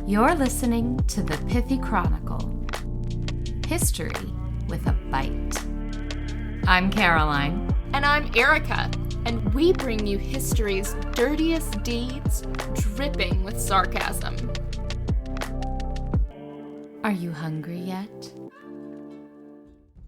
You're listening to the Pithy Chronicle. History with a bite. I'm Caroline. And I'm Erica. And we bring you history's dirtiest deeds, dripping with sarcasm. Are you hungry yet?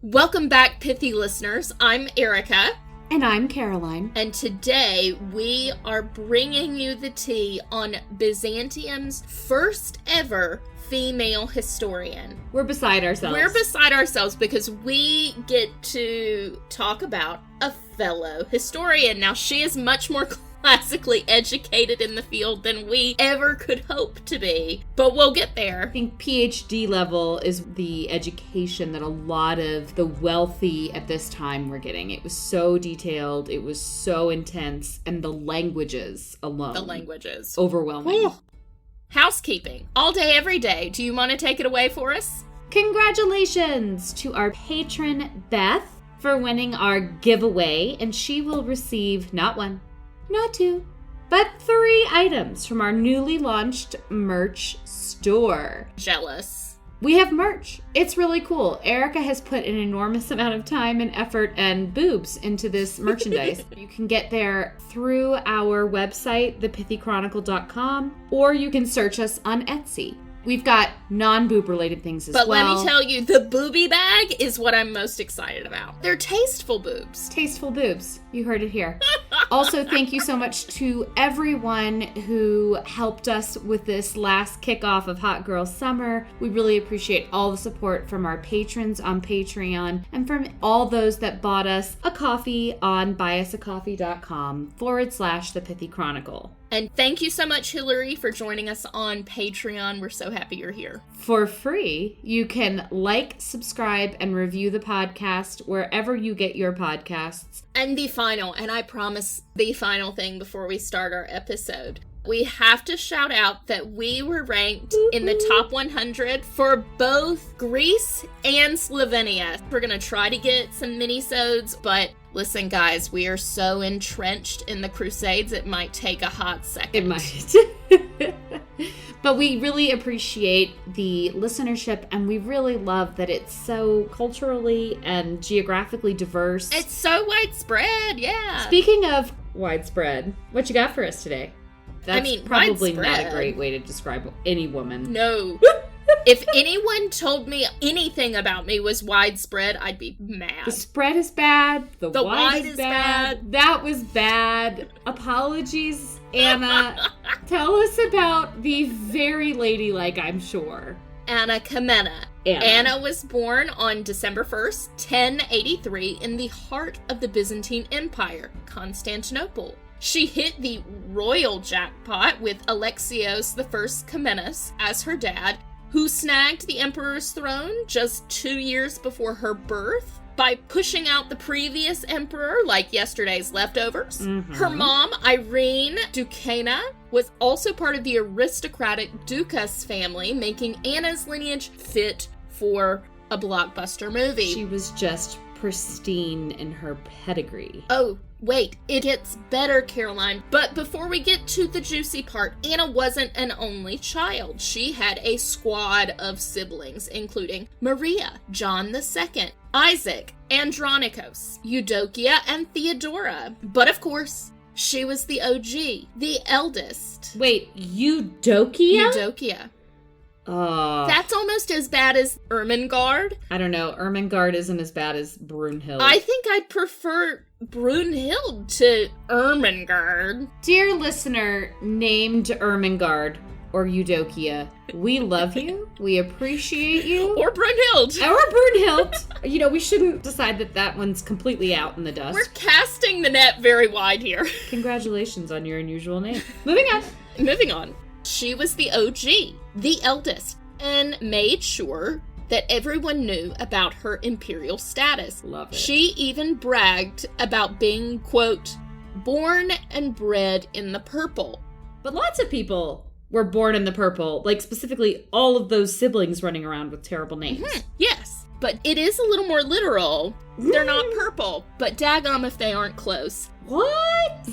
Welcome back, Pithy listeners. I'm Erica. And I'm Caroline. And today we are bringing you the tea on Byzantium's first ever female historian. We're beside ourselves. We're beside ourselves because we get to talk about a fellow historian. Now, she is much more classically educated in the field than we ever could hope to be, but we'll get there. I think PhD level is the education that a lot of the wealthy at this time were getting. It was so detailed, it was so intense, and the languages alone. Overwhelming. Ooh. Housekeeping. All day, every day. Do you want to take it away for us? Congratulations to our patron, Beth, for winning our giveaway, and she will receive not one, not two, but 3 items from our newly launched merch store. Jealous. We have merch. It's really cool. Erica has put an enormous amount of time and effort and boobs into this merchandise. You can get there through our website, thepithychronicle.com, or you can search us on Etsy. We've got non-boob related things as well. But let me tell you, the booby bag is what I'm most excited about. They're tasteful boobs. Tasteful boobs. You heard it here. Also, thank you so much to everyone who helped us with this last kickoff of Hot Girl Summer. We really appreciate all the support from our patrons on Patreon and from all those that bought us a coffee on buyusacoffee.com/The Pithy Chronicle. And thank you so much, Hillary, for joining us on Patreon. We're so happy you're here. For free, you can like, subscribe, and review the podcast wherever you get your podcasts. And the final, and I promise the final thing before we start our episode, we have to shout out that we were ranked in the top 100 for both Greece and Slovenia. We're going to try to get some mini-sodes, but listen, guys, we are so entrenched in the Crusades, it might take a hot second. It might. But we really appreciate the listenership, and we really love that it's so culturally and geographically diverse. It's so widespread, yeah. Speaking of widespread, what you got for us today? That's probably widespread. Not a great way to describe any woman. No. If anyone told me anything about me was widespread, I'd be mad. The spread is bad. The wide is bad. That was bad. Apologies, Anna. Tell us about the very ladylike, I'm sure, Anna Komnene. Anna was born on December 1st, 1083, in the heart of the Byzantine Empire, Constantinople. She hit the royal jackpot with Alexios I Komnenos as her dad, who snagged the emperor's throne just 2 years before her birth by pushing out the previous emperor like yesterday's leftovers. Mm-hmm. Her mom, Irene Ducana, was also part of the aristocratic Ducas family, making Anna's lineage fit for a blockbuster movie. She was just pristine in her pedigree. Oh, wait, it gets better, Caroline. But before we get to the juicy part, Anna wasn't an only child. She had a squad of siblings, including Maria, John II, Isaac, Andronikos, Eudokia, and Theodora. But of course, she was the OG, the eldest. Wait, Eudokia? Eudokia. That's almost as bad as Ermengarde. I don't know. Ermengarde isn't as bad as Brunhild. I think I'd prefer Brunhild to Ermengarde. Dear listener named Ermengarde or Eudokia, we love you. We appreciate you. Or Brunhild. Or Brunhild. You know, we shouldn't decide that one's completely out in the dust. We're casting the net very wide here. Congratulations on your unusual name. Moving on. She was the OG, the eldest, and made sure that everyone knew about her imperial status. Love it. She even bragged about being, quote, born and bred in the purple. But lots of people were born in the purple, like specifically all of those siblings running around with terrible names. Mm-hmm. Yes. But it is a little more literal. They're not purple, but daggum if they aren't close. What?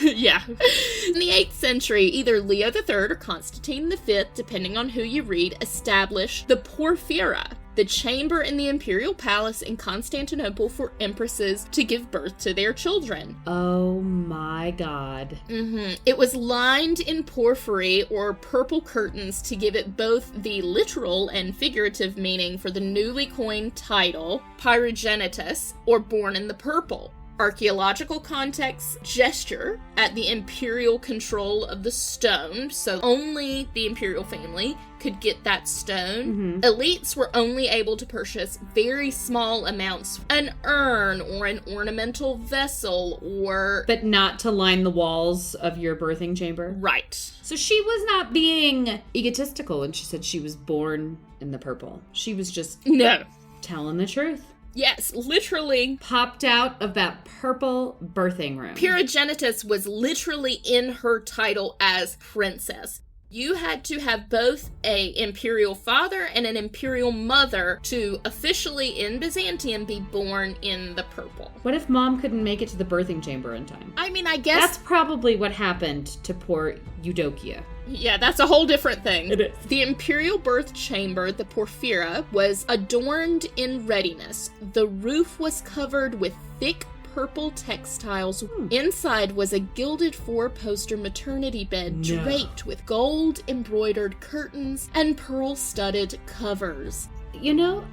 Yeah. In the 8th century, either Leo III or Constantine V, depending on who you read, established the Porphyra, the chamber in the imperial palace in Constantinople for empresses to give birth to their children. Oh my god. It was lined in porphyry or purple curtains to give it both the literal and figurative meaning for the newly coined title, Pyrogenitus, or born in the purple. Archaeological context, gesture at the imperial control of the stone, so only the imperial family could get that stone. Elites were only able to purchase very small amounts, an urn or an ornamental vessel or... But not to line the walls of your birthing chamber? Right. So she was not being egotistical when she said she was born in the purple. She was just... No. Telling the truth. Yes, literally. Popped out of that purple birthing room. Pyrogenitus was literally in her title as princess. You had to have both an imperial father and an imperial mother to officially, in Byzantium, be born in the purple. What if mom couldn't make it to the birthing chamber in time? I mean, I guess... That's probably what happened to poor Eudokia. Yeah, that's a whole different thing. It is. The imperial birth chamber, the Porphyra, was adorned in readiness. The roof was covered with thick purple textiles. Inside was a gilded 4-poster maternity bed draped with gold embroidered curtains and pearl-studded covers. You know,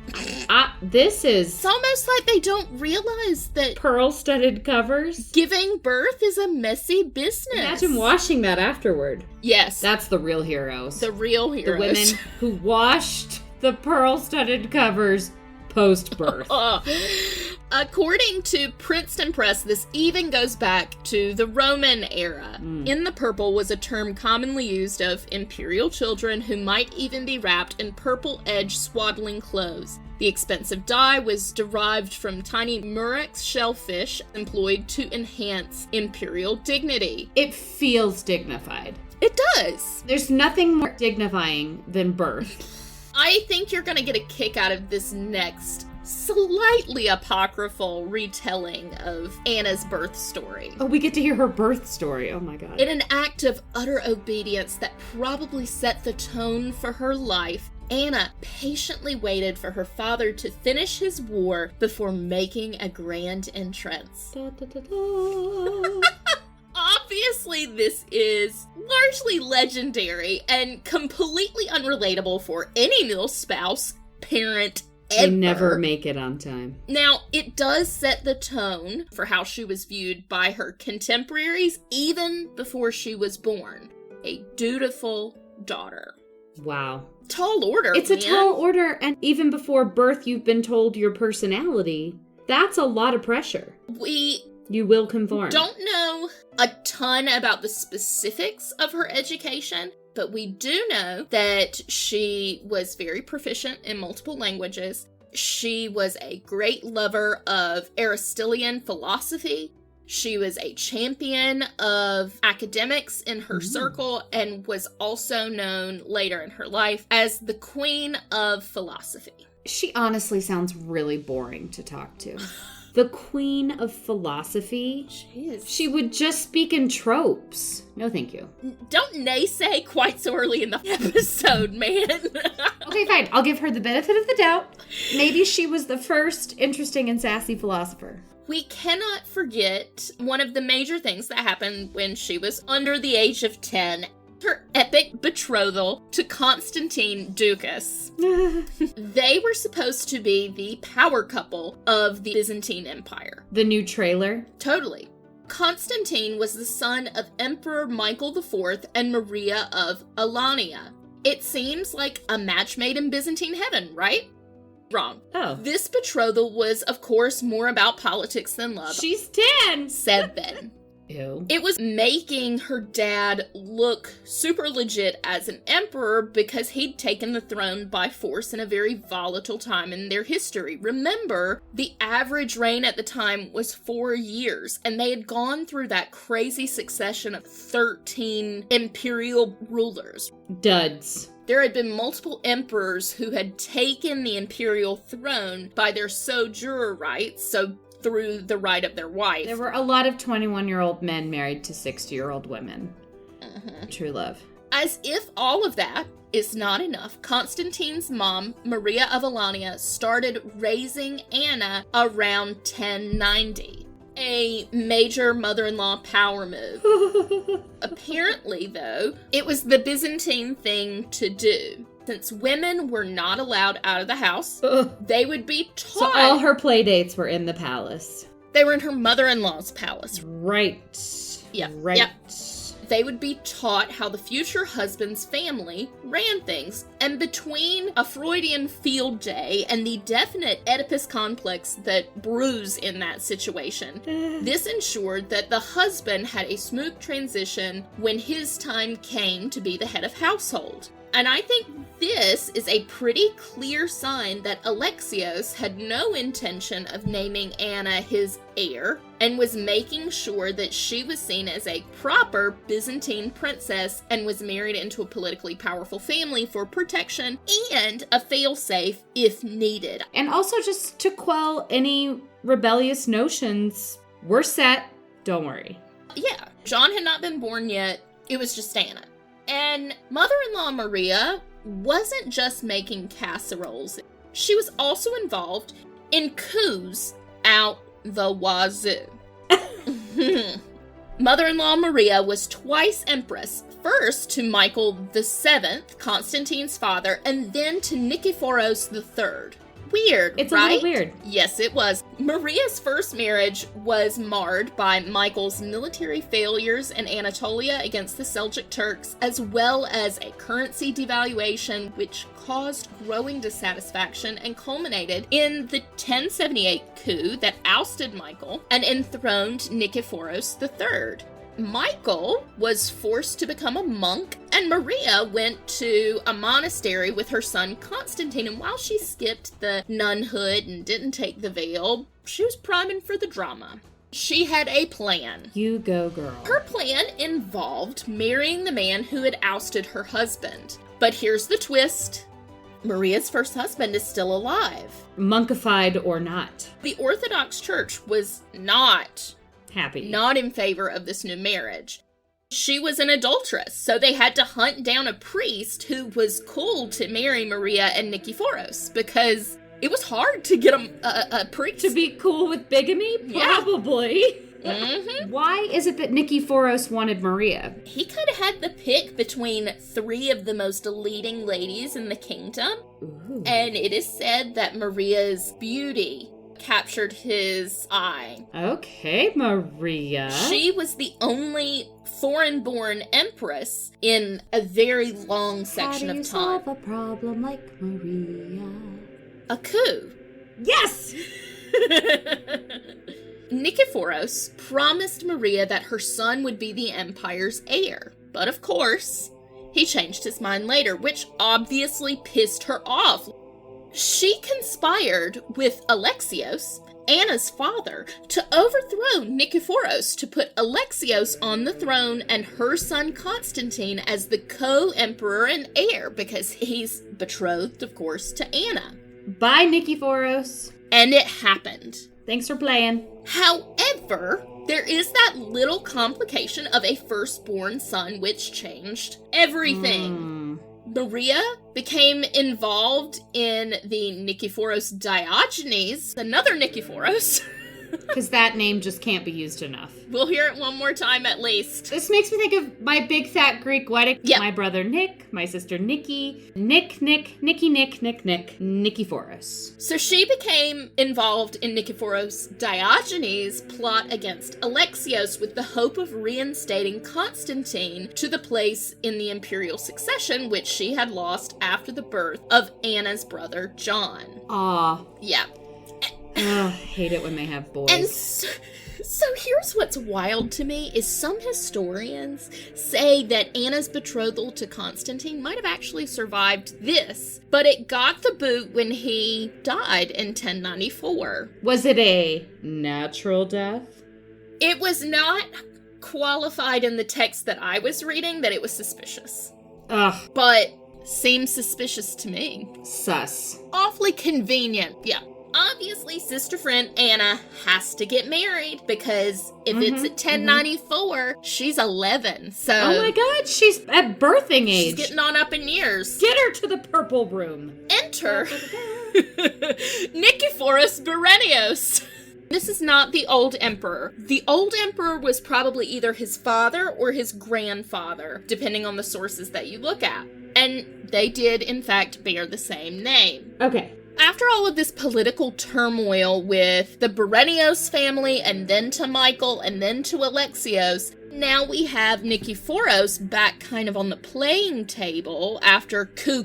this is... It's almost like they don't realize that pearl-studded covers? Giving birth is a messy business. Imagine washing that afterward. Yes. That's the real heroes. The real heroes. The women who washed the pearl-studded covers post-birth. According to Princeton Press, this even goes back to the Roman era. In the purple was a term commonly used of imperial children who might even be wrapped in purple-edged swaddling clothes. The expensive dye was derived from tiny murex shellfish employed to enhance imperial dignity. It feels dignified. It does. There's nothing more dignifying than birth. I think you're going to get a kick out of this next slightly apocryphal retelling of Anna's birth story. Oh, we get to hear her birth story. Oh my god. In an act of utter obedience that probably set the tone for her life, Anna patiently waited for her father to finish his war before making a grand entrance. Da, da, da, da. Obviously, this is largely legendary and completely unrelatable for any male spouse, parent, ever. They never make it on time. Now, it does set the tone for how she was viewed by her contemporaries even before she was born. A dutiful daughter. Wow. Tall order, It's a tall order, and even before birth you've been told your personality. That's a lot of pressure. You will conform. Don't know a ton about the specifics of her education, but we do know that she was very proficient in multiple languages. She was a great lover of Aristotelian philosophy. She was a champion of academics in her circle and was also known later in her life as the Queen of Philosophy. She honestly sounds really boring to talk to. The Queen of Philosophy? She would just speak in tropes. No, thank you. Don't naysay quite so early in the episode, man. Okay, fine. I'll give her the benefit of the doubt. Maybe she was the first interesting and sassy philosopher. We cannot forget one of the major things that happened when she was under the age of 10. Her epic betrothal to Constantine Ducas. They were supposed to be the power couple of the Byzantine Empire. The new trailer? Totally. Constantine was the son of Emperor Michael IV and Maria of Alania. It seems like a match made in Byzantine heaven, right? Wrong. Oh. This betrothal was, of course, more about politics than love. She's 10! Said then. Ew. It was making her dad look super legit as an emperor because he'd taken the throne by force in a very volatile time in their history. Remember, the average reign at the time was 4 years, and they had gone through that crazy succession of 13 imperial rulers. Duds. there had been multiple emperors who had taken the imperial throne by their sojuror rights, so through the right of their wife. There were a lot of 21-year-old men married to 60-year-old women. True love. As if all of that is not enough, Constantine's mom, Maria of Alania, started raising Anna around 1090. A major mother-in-law power move. Apparently, though, it was the Byzantine thing to do. Since women were not allowed out of the house, they would be taught... So all her play dates were in the palace. They were in her mother-in-law's palace. Right. Yeah. Right. Yep. They would be taught how the future husband's family ran things. And between a Freudian field day and the definite Oedipus complex that brews in that situation, this ensured that the husband had a smooth transition when his time came to be the head of household. And I think this is a pretty clear sign that Alexios had no intention of naming Anna his heir, and was making sure that she was seen as a proper Byzantine princess and was married into a politically powerful family for protection and a failsafe if needed. And also just to quell any rebellious notions, we're set, don't worry. Yeah, John had not been born yet, it was just Anna. And mother-in-law Maria wasn't just making casseroles. She was also involved in coups out the wazoo. Mother-in-law Maria was twice empress, first to Michael VII, Constantine's father, and then to Nikephoros III. Weird, It's right? a little weird. Yes, it was. Maria's first marriage was marred by Michael's military failures in Anatolia against the Seljuk Turks, as well as a currency devaluation, which caused growing dissatisfaction and culminated in the 1078 coup that ousted Michael and enthroned Nikephoros III. Michael was forced to become a monk, and Maria went to a monastery with her son Constantine, and while she skipped the nunhood and didn't take the veil, she was priming for the drama. She had a plan. You go, girl. Her plan involved marrying the man who had ousted her husband. But here's the twist. Maria's first husband is still alive. Monkified or not. The Orthodox Church was not in favor of this new marriage. She was an adulteress, so they had to hunt down a priest who was cool to marry Maria and Nikephoros, because it was hard to get a priest. To be cool with bigamy? Probably. Yeah. Mm-hmm. Why is it that Nikephoros wanted Maria? He could have had the pick between three of the most leading ladies in the kingdom, and it is said that Maria's beauty captured his eye. Okay, Maria. She was the only foreign-born empress in a very long section of time. How do you solve a problem like Maria? A coup. Yes! Nikephoros promised Maria that her son would be the empire's heir. But of course, he changed his mind later, which obviously pissed her off. She conspired with Alexios, Anna's father, to overthrow Nikephoros to put Alexios on the throne and her son Constantine as the co-emperor and heir, because he's betrothed, of course, to Anna. Bye, Nikephoros. And it happened. Thanks for playing. However, there is that little complication of a firstborn son which changed everything. Maria became involved in the Nikephoros Diogenes, another Nikephoros. Because that name just can't be used enough. We'll hear it one more time at least. This makes me think of my big fat Greek wedding. Yep. My brother Nick, my sister Nikki, Nikephoros. So she became involved in Nikephoros Diogenes' plot against Alexios with the hope of reinstating Constantine to the place in the imperial succession which she had lost after the birth of Anna's brother John. Aw. Yeah. Ugh, hate it when they have boys. And so here's what's wild to me is some historians say that Anna's betrothal to Constantine might have actually survived this, but it got the boot when he died in 1094. Was it a natural death? It was not qualified in the text that I was reading that it was suspicious. Ugh. But Seems suspicious to me. Sus. Awfully convenient. Yeah. Obviously, sister friend Anna has to get married because if it's at 1094, she's 11. So, oh my God, she's at birthing age. She's getting on up in years. Get her to the purple room. Enter Nicephorus Berenius. This is not the old emperor. The old emperor was probably either his father or his grandfather, depending on the sources that you look at. And they did, in fact, bear the same name. Okay. After all of this political turmoil with the Berenius family, and then to Michael, and then to Alexios, now we have Nicephoros back kind of on the playing table after coup.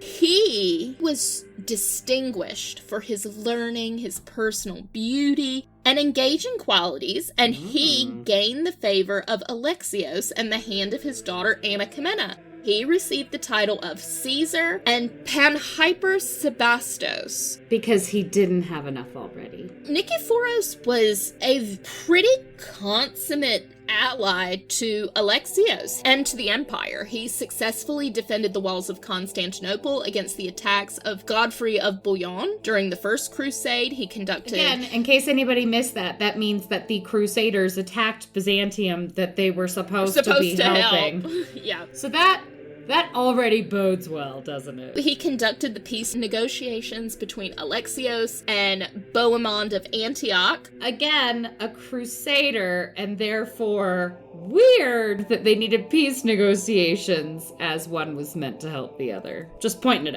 He was distinguished for his learning, his personal beauty, and engaging qualities, and he gained the favor of Alexios and the hand of his daughter Anna Komnene. He received the title of Caesar and Panhypersebastos. Because he didn't have enough already. Nicephoros was a pretty consummate ally to Alexios and to the empire. He successfully defended the walls of Constantinople against the attacks of Godfrey of Bouillon during the First Crusade. He conducted... Again, in case anybody missed that means that the Crusaders attacked Byzantium that they were supposed to be helping. Help. Yeah. So that already bodes well, doesn't it? He conducted the peace negotiations between Alexios and Bohemond of Antioch. Again, a crusader, and therefore weird that they needed peace negotiations as one was meant to help the other. Just pointing it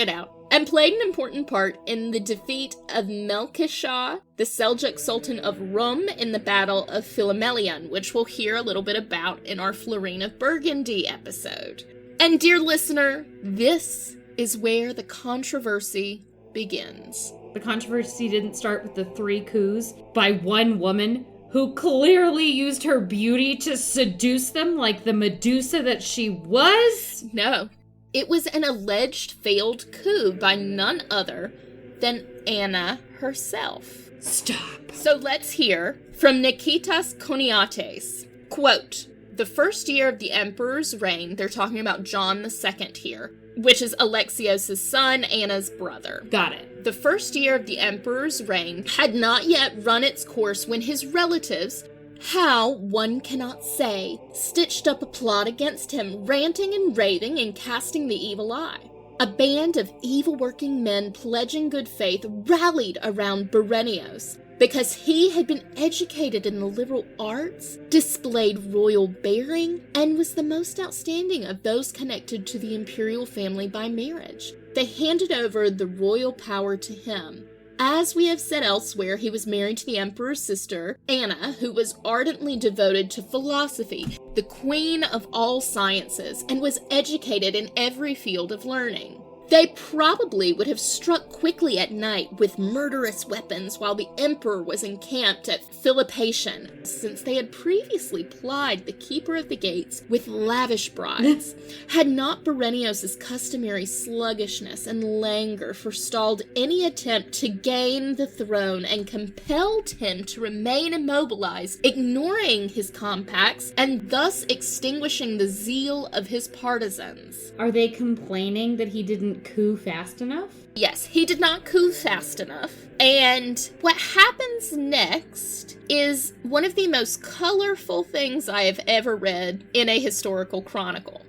out. And played an important part in the defeat of Melkishah, the Seljuk Sultan of Rum, in the Battle of Philomelion, which we'll hear a little bit about in our Florine of Burgundy episode. And dear listener, this is where the controversy begins. The controversy didn't start with the 3 coups by one woman who clearly used her beauty to seduce them like the Medusa that she was? No. It was an alleged failed coup by none other than Anna herself. Stop. So let's hear from Nikitas Koniates. Quote, the first year of the emperor's reign, they're talking about John II here, which is Alexios' son, Anna's brother. Got it. The first year of the emperor's reign had not yet run its course when his relatives, how, one cannot say, stitched up a plot against him, ranting and raving and casting the evil eye. A band of evil-working men pledging good faith rallied around Berenius because he had been educated in the liberal arts, displayed royal bearing, and was the most outstanding of those connected to the imperial family by marriage. They handed over the royal power to him. As we have said elsewhere, he was married to the emperor's sister, Anna, who was ardently devoted to philosophy, the queen of all sciences, and was educated in every field of learning. They probably would have struck quickly at night with murderous weapons while the emperor was encamped at Philippation, since they had previously plied the keeper of the gates with lavish bribes, had not Berenius' customary sluggishness and languor forestalled any attempt to gain the throne and compelled him to remain immobilized, ignoring his compacts and thus extinguishing the zeal of his partisans. Are they complaining that he didn't coup fast enough? Yes, he did not coup fast enough. And what happens next is one of the most colorful things I have ever read in a historical chronicle.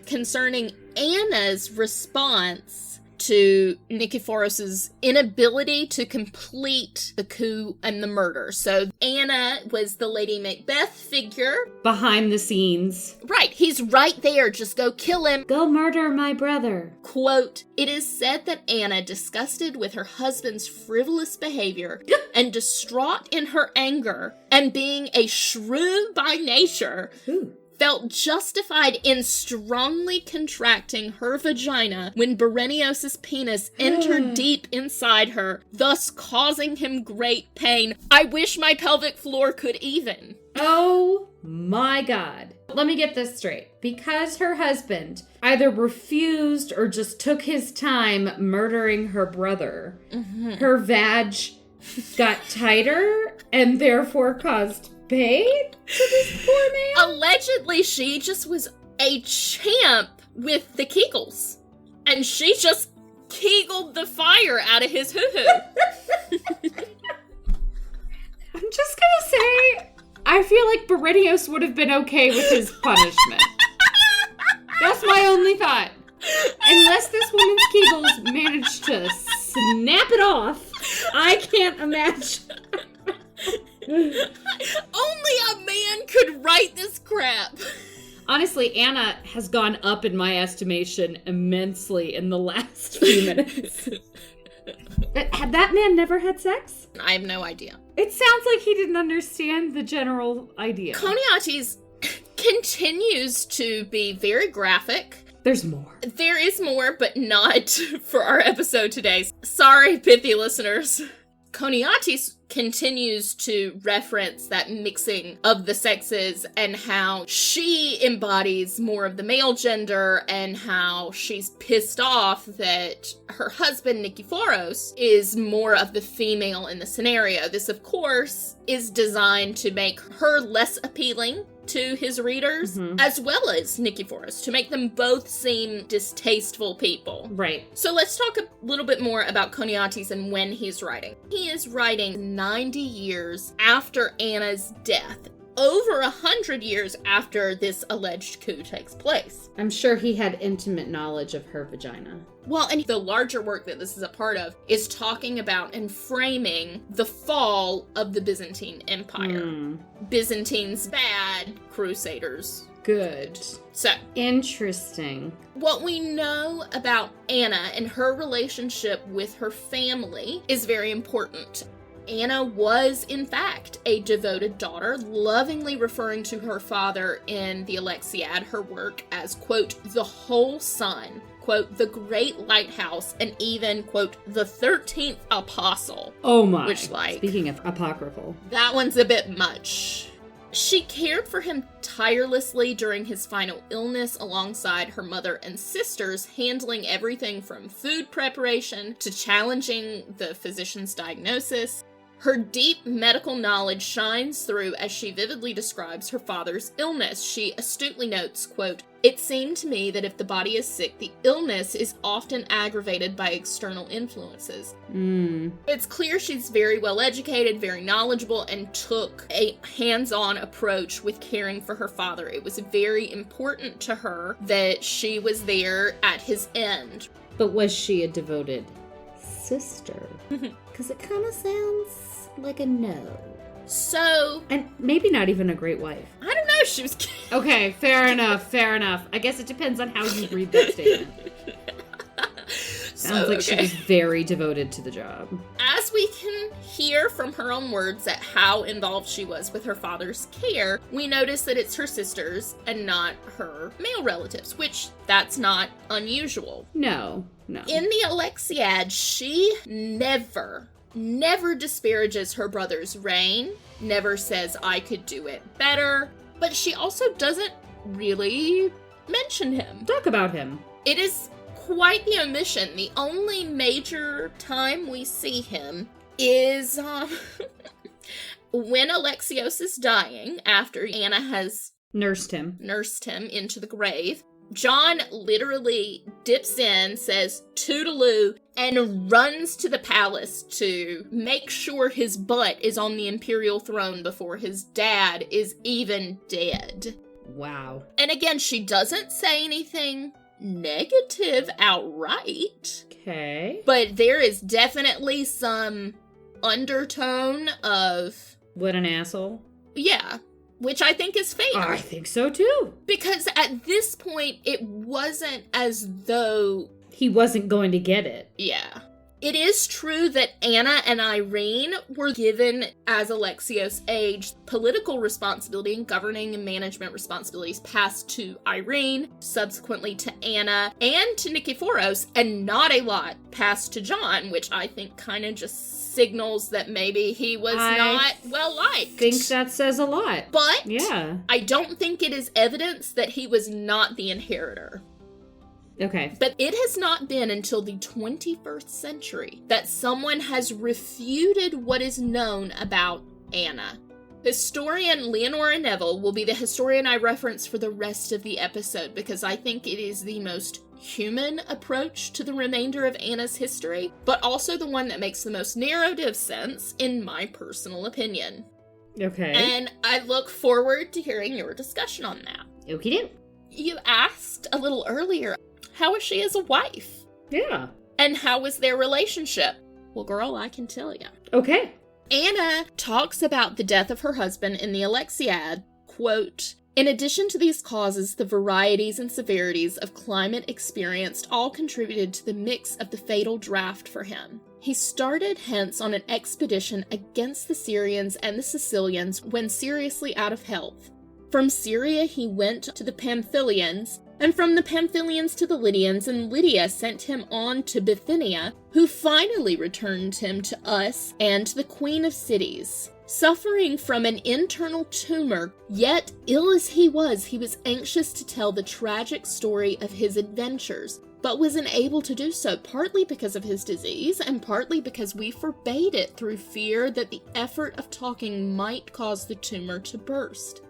Concerning Anna's response to Nicephoros's inability to complete the coup and the murder. So Anna was the Lady Macbeth figure. Behind the scenes. Right, he's right there, just go kill him. Go murder my brother. Quote, it is said that Anna, disgusted with her husband's frivolous behavior and distraught in her anger, and being a shrew by nature, felt justified in strongly contracting her vagina when Berenius' penis entered deep inside her, thus causing him great pain. I wish my pelvic floor could even. Oh my God. Let me get this straight. Because her husband either refused or just took his time murdering her brother, her vag got tighter and therefore caused pain to this poor man? Allegedly, she just was a champ with the Kegels. And she just kegled the fire out of his hoo-hoo. I'm just gonna say, I feel like Berenius would have been okay with his punishment. That's my only thought. Unless this woman's Kegels managed to snap it off, I can't imagine. Only a man could write this crap. Honestly, Anna has gone up in my estimation immensely in the last few minutes. Had that man never had sex? I have no idea. It sounds like he didn't understand the general idea. Choniates continues to be very graphic. There's more. There is more, but not for our episode today. Sorry, pithy listeners. Choniates continues to reference that mixing of the sexes and how she embodies more of the male gender and how she's pissed off that her husband, Nikephoros, is more of the female in the scenario. This, of course, is designed to make her less appealing to his readers, as well as Nikephoros, to make them both seem distasteful people. Right. So let's talk a little bit more about Choniates and when he's writing. He is writing 90 years after Anna's death, over 100 years after this alleged coup takes place. I'm sure he had intimate knowledge of her vagina. Well, and the larger work that this is a part of is talking about and framing the fall of the Byzantine Empire. Byzantines bad, Crusaders good. So, Interesting. what we know about Anna and her relationship with her family is very important. Anna was, in fact, a devoted daughter, lovingly referring to her father in the Alexiad, her work, as, quote, the whole sun, quote, the great lighthouse, and even, quote, the 13th apostle. Oh my. Which, like, speaking of apocryphal. that one's a bit much. She cared for him tirelessly during his final illness alongside her mother and sisters, handling everything from food preparation to challenging the physician's diagnosis. Her deep medical knowledge shines through as she vividly describes her father's illness. She astutely notes, quote, "It seemed to me that if the body is sick, the illness is often aggravated by external influences." It's clear she's very well educated, very knowledgeable, and took a hands-on approach with caring for her father. It was very important to her that she was there at his end. But was she a devoted sister? Because it kind of sounds like a no. So, And maybe not even a great wife. I don't know, she was... Okay, fair enough. I guess it depends on how you read that statement. Sounds like she was very devoted to the job. As we can hear from her own words at how involved she was with her father's care, we notice that it's her sisters and not her male relatives, which that's not unusual. No. In the Alexiad, she never disparages her brother's reign, never says, I could do it better, but she also doesn't really mention him. Talk about him. It is quite the omission. The only major time we see him is when Alexios is dying, after Anna has Nursed him into the grave. John literally dips in, says toodaloo, and runs to the palace to make sure his butt is on the imperial throne before his dad is even dead. Wow. And again, she doesn't say anything negative outright. Okay. But there is definitely some undertone of... What an asshole. Yeah. Which I think is fair. I think so too. Because at this point, it wasn't as though... He wasn't going to get it. Yeah. It is true that Anna and Irene were given, as Alexios aged, political responsibility and governing and management responsibilities passed to Irene, subsequently to Anna, and to Nikephoros, and not a lot passed to John, which I think kind of just signals that maybe he was not well liked. I think that says a lot. But yeah, I don't think it is evidence that he was not the inheritor. Okay. But it has not been until the 21st century that someone has refuted what is known about Anna. Historian Leonora Neville will be the historian I reference for the rest of the episode because I think it is the most human approach to the remainder of Anna's history, but also the one that makes the most narrative sense, in my personal opinion. Okay. And I look forward to hearing your discussion on that. Okie doke. You asked a little earlier, how is she as a wife? Yeah. And how was their relationship? Well, girl, I can tell you. Okay. Anna talks about the death of her husband in the Alexiad, quote, "In addition to these causes, the varieties and severities of climate experienced all contributed to the mix of the fatal draft for him. He started hence on an expedition against the Syrians and the Sicilians when seriously out of health. From Syria he went to the Pamphylians, and from the Pamphylians to the Lydians, and Lydia sent him on to Bithynia, who finally returned him to us and to the Queen of Cities. Suffering from an internal tumor, yet ill as he was anxious to tell the tragic story of his adventures, but was unable to do so, partly because of his disease, and partly because we forbade it through fear that the effort of talking might cause the tumor to burst.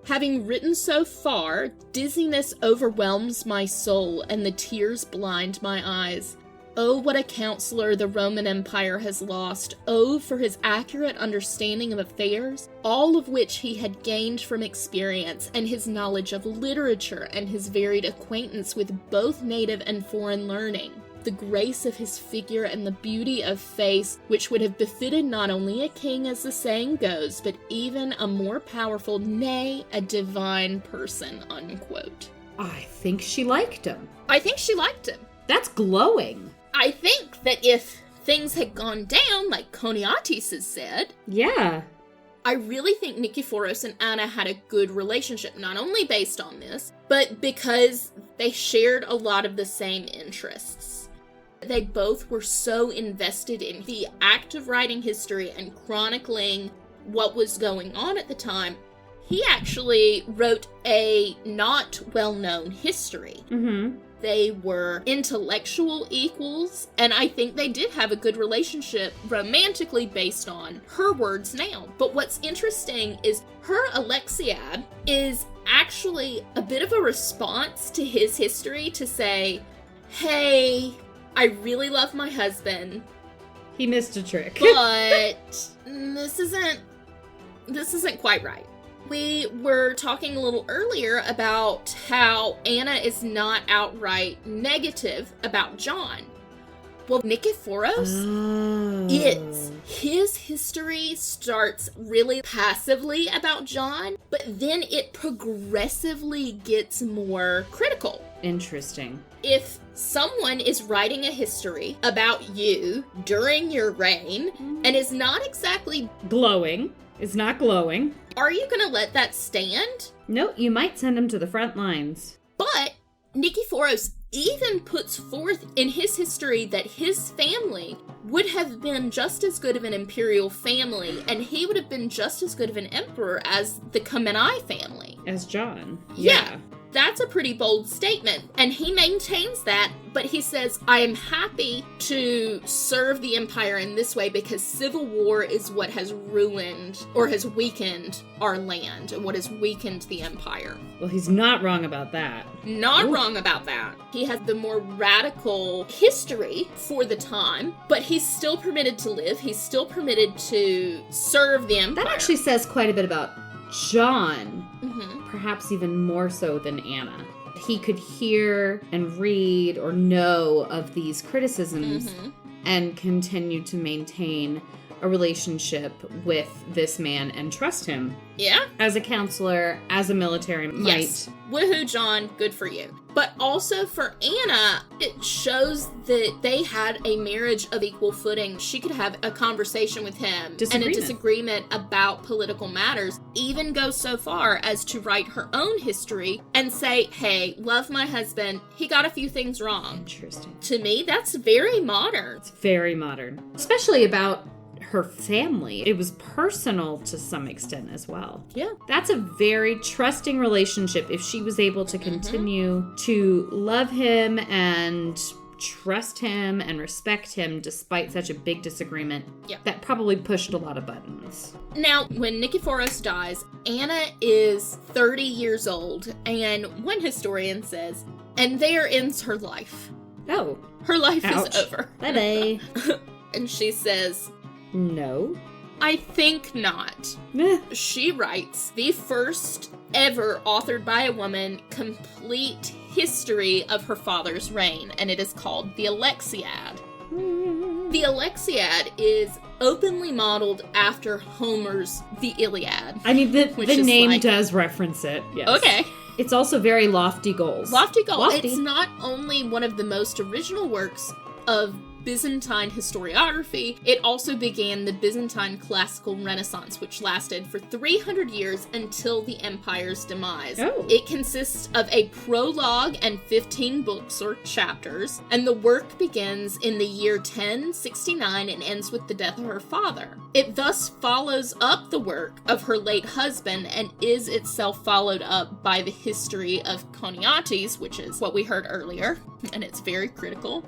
Having written so far, dizziness overwhelms my soul, and the tears blind my eyes. Oh, what a counselor the Roman Empire has lost. Oh, for his accurate understanding of affairs, all of which he had gained from experience, and his knowledge of literature, and his varied acquaintance with both native and foreign learning. The grace of his figure and the beauty of face, which would have befitted not only a king, as the saying goes, but even a more powerful, nay, a divine person," unquote. I think she liked him. I think she liked him. That's glowing. I think that if things had gone down, like Choniates has said, Yeah. I really think Nikephoros and Anna had a good relationship, not only based on this, but because they shared a lot of the same interests. They both were so invested in the act of writing history and chronicling what was going on at the time. He actually wrote a not well-known history. Mm-hmm. They were intellectual equals, and I think they did have a good relationship romantically based on her words now. But what's interesting is her Alexiad is actually a bit of a response to his history to say, hey, I really love my husband. He missed a trick. But this isn't quite right. We were talking a little earlier about how Anna is not outright negative about John. Well, Nikephoros is. His history starts really passively about John, but then it progressively gets more critical. Interesting. If someone is writing a history about you during your reign and is not exactly glowing, it's not glowing, are you going to let that stand? No, you might send him to the front lines. But Nikephoros even puts forth in his history that his family would have been just as good of an imperial family, and he would have been just as good of an emperor as the Komnene family. As John. Yeah. That's a pretty bold statement, and he maintains that, but he says, I am happy to serve the empire in this way because civil war is what has ruined or has weakened our land and what has weakened the empire. Well, he's not wrong about that. Not wrong about that. He has the more radical history for the time, but he's still permitted to live. He's still permitted to serve the empire. That actually says quite a bit about John. Mm-hmm. Perhaps even more so than Anna. He could hear and read or know of these criticisms and continue to maintain a relationship with this man and trust him. Yeah. As a counselor, as a military might. Yes. Woohoo, John. Good for you. But also for Anna, it shows that they had a marriage of equal footing. She could have a conversation with him and a disagreement about political matters, even go so far as to write her own history and say, hey, love my husband. He got a few things wrong. Interesting. To me, that's very modern. It's very modern. Especially about her family. It was personal to some extent as well. Yeah. That's a very trusting relationship if she was able to continue to love him and trust him and respect him despite such a big disagreement. Yeah. That probably pushed a lot of buttons. Now, when Nikephoros dies, Anna is 30 years old, and one historian says, and there ends her life. Oh. Her life Ouch. is over. Bye-bye. And she says, No. I think not. Meh. She writes the first ever authored by a woman complete history of her father's reign, and it is called the Alexiad. The Alexiad is openly modeled after Homer's The Iliad. I mean, the name like, does reference it, yes. Okay. It's also very lofty goals. Lofty goals. Lofty. It's not only one of the most original works of Byzantine historiography, it also began the Byzantine classical renaissance, which lasted for 300 years until the empire's demise. Oh. It consists of a prologue and 15 books or chapters, and the work begins in the year 1069 and ends with the death of her father. It thus follows up the work of her late husband and is itself followed up by the history of Choniates, which is what we heard earlier, and it's very critical.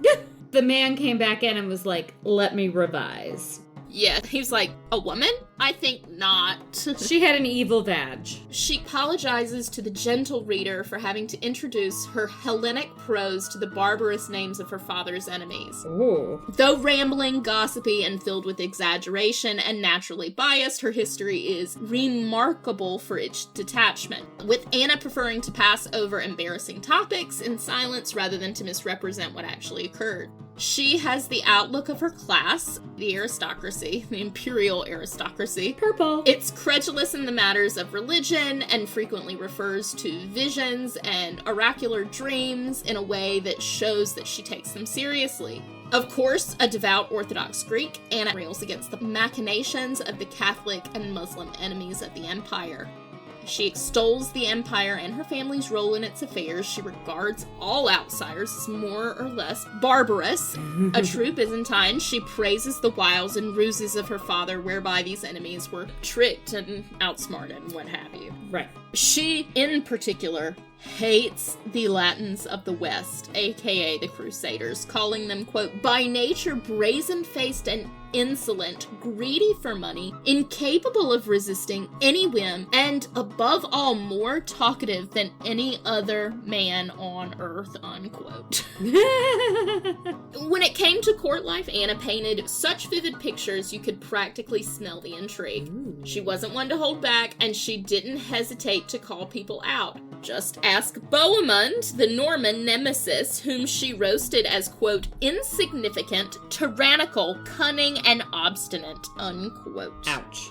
The man came back in and was like, let me revise. Yeah, he's like, a woman? I think not. She had an evil badge. She apologizes to the gentle reader for having to introduce her Hellenic prose to the barbarous names of her father's enemies. Ooh. Though rambling, gossipy, and filled with exaggeration and naturally biased, her history is remarkable for its detachment, with Anna preferring to pass over embarrassing topics in silence rather than to misrepresent what actually occurred. She has the outlook of her class, the aristocracy, the imperial aristocracy. Purple. It's credulous in the matters of religion and frequently refers to visions and oracular dreams in a way that shows that she takes them seriously. Of course, a devout Orthodox Greek, Anna rails against the machinations of the Catholic and Muslim enemies of the empire. She extols the empire and her family's role in its affairs. She regards all outsiders as more or less barbarous. A true Byzantine, she praises the wiles and ruses of her father, whereby these enemies were tricked and outsmarted and what have you. Right. She, in particular, hates the Latins of the West, aka the Crusaders, calling them, quote, by nature brazen-faced and insolent, greedy for money, incapable of resisting any whim, and above all more talkative than any other man on earth, unquote. When it came to court life, Anna painted such vivid pictures you could practically smell the intrigue. Ooh. She wasn't one to hold back, and she didn't hesitate to call people out. Just ask Bohemund, the Norman nemesis, whom she roasted as, quote, insignificant, tyrannical, cunning, and obstinate, unquote. Ouch.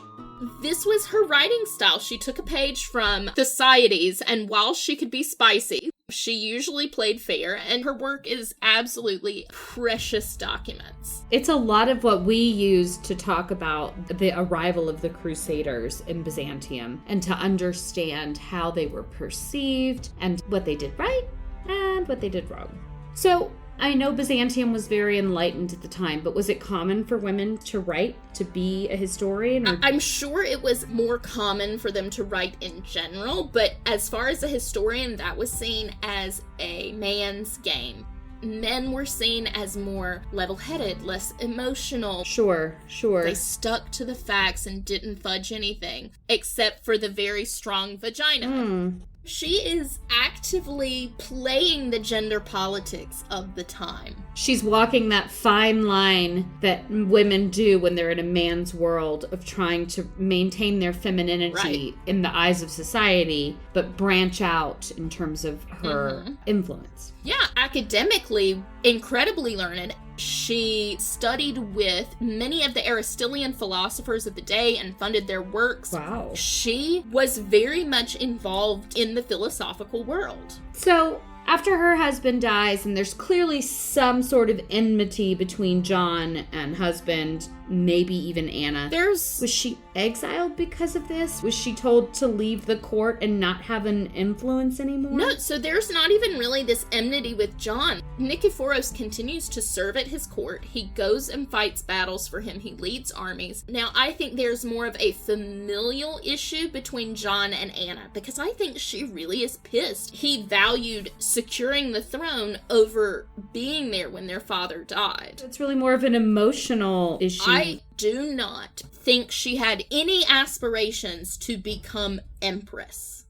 This was her writing style. She took a page from Thucydides, and while she could be spicy, she usually played fair, and her work is absolutely precious documents. It's a lot of what we use to talk about the arrival of the Crusaders in Byzantium and to understand how they were perceived and what they did right and what they did wrong. So, I know Byzantium was very enlightened at the time, but was it common for women to write, to be a historian? Or... I'm sure it was more common for them to write in general, but as far as a historian, that was seen as a man's game. Men were seen as more level-headed, less emotional. Sure. They stuck to the facts and didn't fudge anything, except for the very strong vagina. She is actively playing the gender politics of the time. She's walking that fine line that women do when they're in a man's world of trying to maintain their femininity in the eyes of society, but branch out in terms of her influence. Yeah, academically, incredibly learned. She studied with many of the Aristotelian philosophers of the day and funded their works. Wow. She was very much involved in the philosophical world. So, after her husband dies, and there's clearly some sort of enmity between John and husband, maybe even Anna. Was she exiled because of this? Was she told to leave the court and not have an influence anymore? No, so there's not even really this enmity with John. Nikephoros continues to serve at his court. He goes and fights battles for him. He leads armies. Now, I think there's more of a familial issue between John and Anna, because I think she really is pissed. He valued securing the throne over being there when their father died. It's really more of an emotional issue. I do not think she had any aspirations to become empress.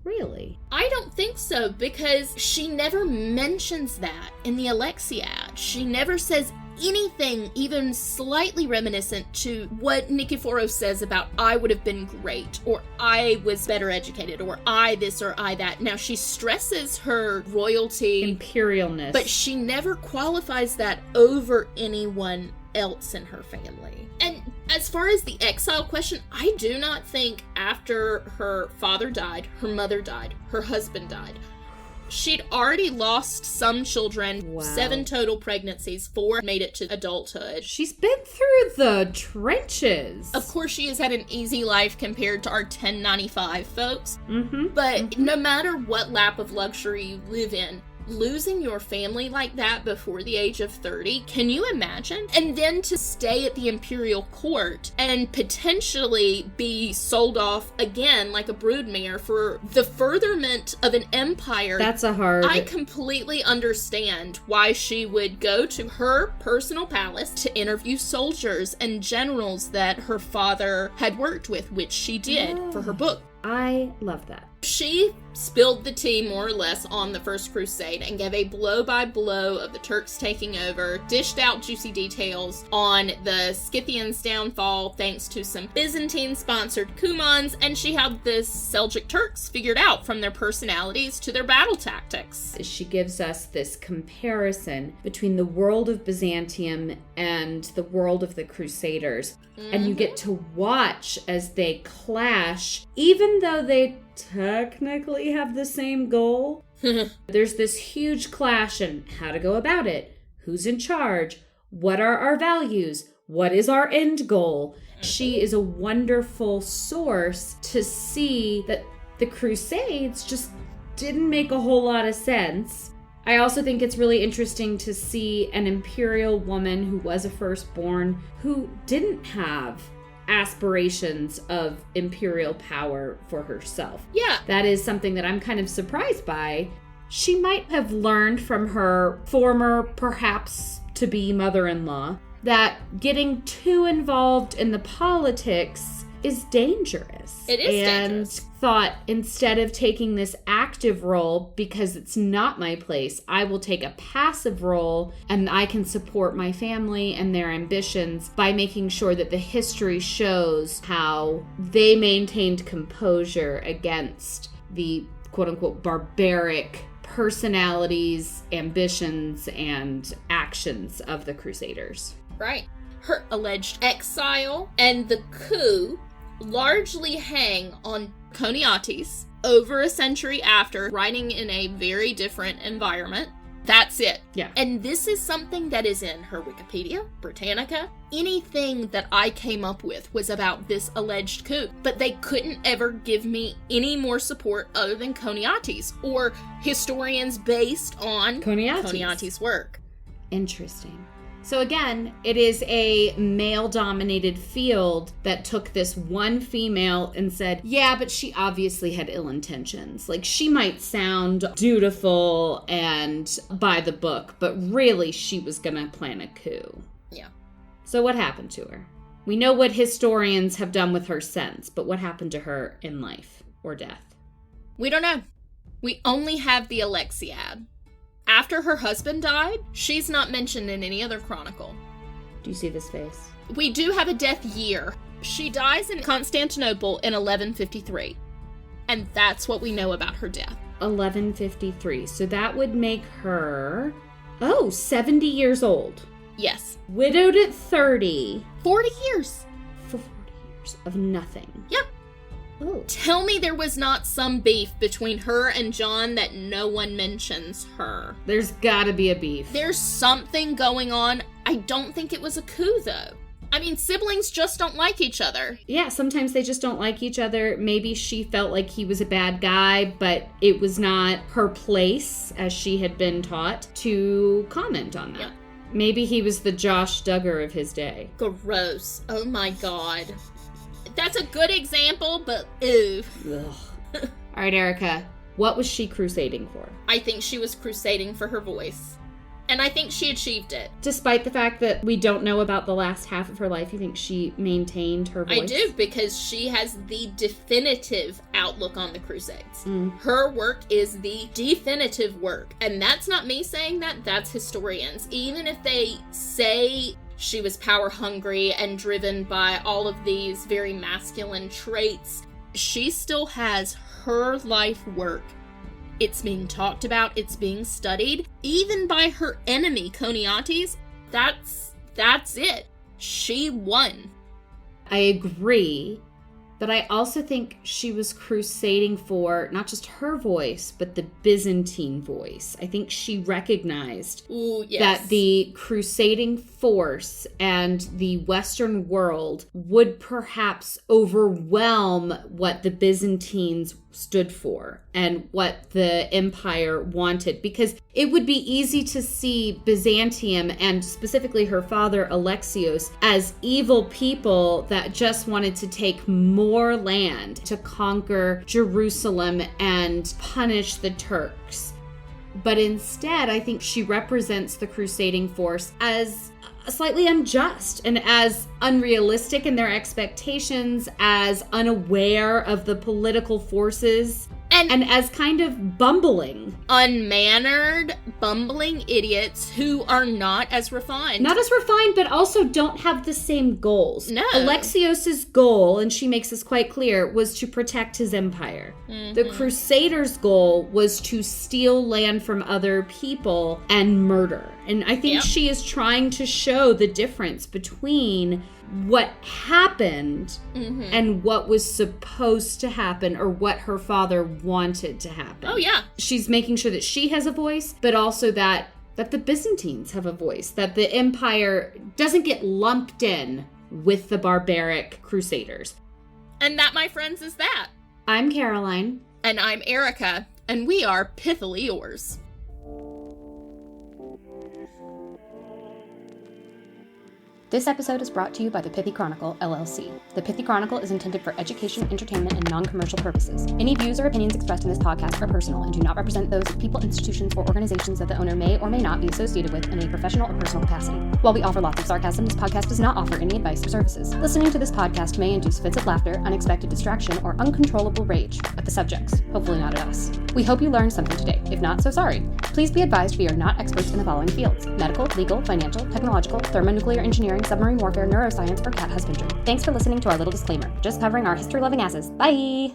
Really? I don't think so, because she never mentions that in the Alexiad. She never says anything even slightly reminiscent to what Nikephoros says about I would have been great, or I was better educated, or I this or I that. Now, she stresses her royalty, imperialness, but she never qualifies that over anyone else in her family. And as far as the exile question, I do not think after her father died, her mother died, her husband died, she'd already lost some children. Wow. 7 total pregnancies, 4 made it to adulthood. She's been through the trenches. Of course, she has had an easy life compared to our 1095 folks. Mm-hmm. But no matter what lap of luxury you live in, losing your family like that before the age of 30, can you imagine? And then to stay at the imperial court and potentially be sold off again like a broodmare for the furtherment of an empire. That's a hard... I completely understand why she would go to her personal palace to interview soldiers and generals that her father had worked with, which she did for her book. I love that. She spilled the tea, more or less, on the First Crusade and gave a blow-by-blow of the Turks taking over, dished out juicy details on the Scythians' downfall thanks to some Byzantine-sponsored coupons, and she had the Seljuk Turks figured out from their personalities to their battle tactics. She gives us this comparison between the world of Byzantium and the world of the Crusaders, and you get to watch as they clash, even though they technically have the same goal. There's this huge clash in how to go about it, who's in charge, what are our values, what is our end goal. She is a wonderful source to see that the Crusades just didn't make a whole lot of sense. I also think it's really interesting to see an imperial woman who was a firstborn who didn't have aspirations of imperial power for herself. Yeah. That is something that I'm kind of surprised by. She might have learned from her former, perhaps to-be mother-in-law, that getting too involved in the politics is dangerous. It is dangerous. And thought, instead of taking this active role, because it's not my place, I will take a passive role and I can support my family and their ambitions by making sure that the history shows how they maintained composure against the quote-unquote barbaric personalities, ambitions, and actions of the Crusaders. Right. Her alleged exile and the coup largely hang on Choniates over a century after, writing in a very different environment. That's it. Yeah. And this is something that is in her Wikipedia, Britannica. Anything that I came up with was about this alleged coup, but they couldn't ever give me any more support other than Choniates or historians based on Choniates' work. Interesting. So again, it is a male-dominated field that took this one female and said, yeah, but she obviously had ill intentions. Like, she might sound dutiful and by the book, but really she was gonna plan a coup. Yeah. So what happened to her? We know what historians have done with her since, but what happened to her in life or death? We don't know. We only have the Alexiad. After her husband died, she's not mentioned in any other chronicle. Do you see this face? We do have a death year. She dies in Constantinople in 1153. And that's what we know about her death. 1153. So that would make her, 70 years old. Yes. Widowed at 30. 40 years. For 40 years of nothing. Yep. Oh. Tell me there was not some beef between her and John that no one mentions her. There's gotta be a beef. There's something going on. I don't think it was a coup, though. I mean, siblings just don't like each other. Yeah, sometimes they just don't like each other. Maybe she felt like he was a bad guy, but it was not her place, as she had been taught, to comment on that. Yeah. Maybe he was the Josh Duggar of his day. Gross. Oh my god. That's a good example, but ew. All right, Erica, what was she crusading for? I think she was crusading for her voice. And I think she achieved it. Despite the fact that we don't know about the last half of her life, you think she maintained her voice? I do, because she has the definitive outlook on the Crusades. Her work is the definitive work. And that's not me saying that, that's historians. Even if they say she was power hungry and driven by all of these very masculine traits, she still has her life work. It's being talked about, it's being studied, even by her enemy, Choniates. That's it. She won. I agree, but I also think she was crusading for not just her voice, but the Byzantine voice. I think she recognized that the crusading force and the Western world would perhaps overwhelm what the Byzantines stood for and what the empire wanted, because it would be easy to see Byzantium and specifically her father Alexios as evil people that just wanted to take more land to conquer Jerusalem and punish the Turks. But instead, I think she represents the crusading force as slightly unjust and as unrealistic in their expectations, as unaware of the political forces, and as kind of bumbling. Unmannered, bumbling idiots who are not as refined. Not as refined, but also don't have the same goals. No. Alexios' goal, and she makes this quite clear, was to protect his empire. The Crusaders' goal was to steal land from other people and murder. And I think she is trying to show the difference between what happened and what was supposed to happen, or what her father wanted to happen. Oh, yeah. She's making sure that she has a voice, but also that the Byzantines have a voice, that the empire doesn't get lumped in with the barbaric Crusaders. And that, my friends, is that. I'm Caroline. And I'm Erica, and we are pithily yours. This episode is brought to you by the Pithy Chronicle, LLC. The Pithy Chronicle is intended for education, entertainment, and non-commercial purposes. Any views or opinions expressed in this podcast are personal and do not represent those of people, institutions, or organizations that the owner may or may not be associated with in a professional or personal capacity. While we offer lots of sarcasm, this podcast does not offer any advice or services. Listening to this podcast may induce fits of laughter, unexpected distraction, or uncontrollable rage at the subjects, hopefully not at us. We hope you learned something today. If not, so sorry. Please be advised we are not experts in the following fields: medical, legal, financial, technological, thermonuclear engineering, submarine warfare, neuroscience, or cat husbandry. Thanks for listening to our little disclaimer. Just covering our history-loving asses. Bye!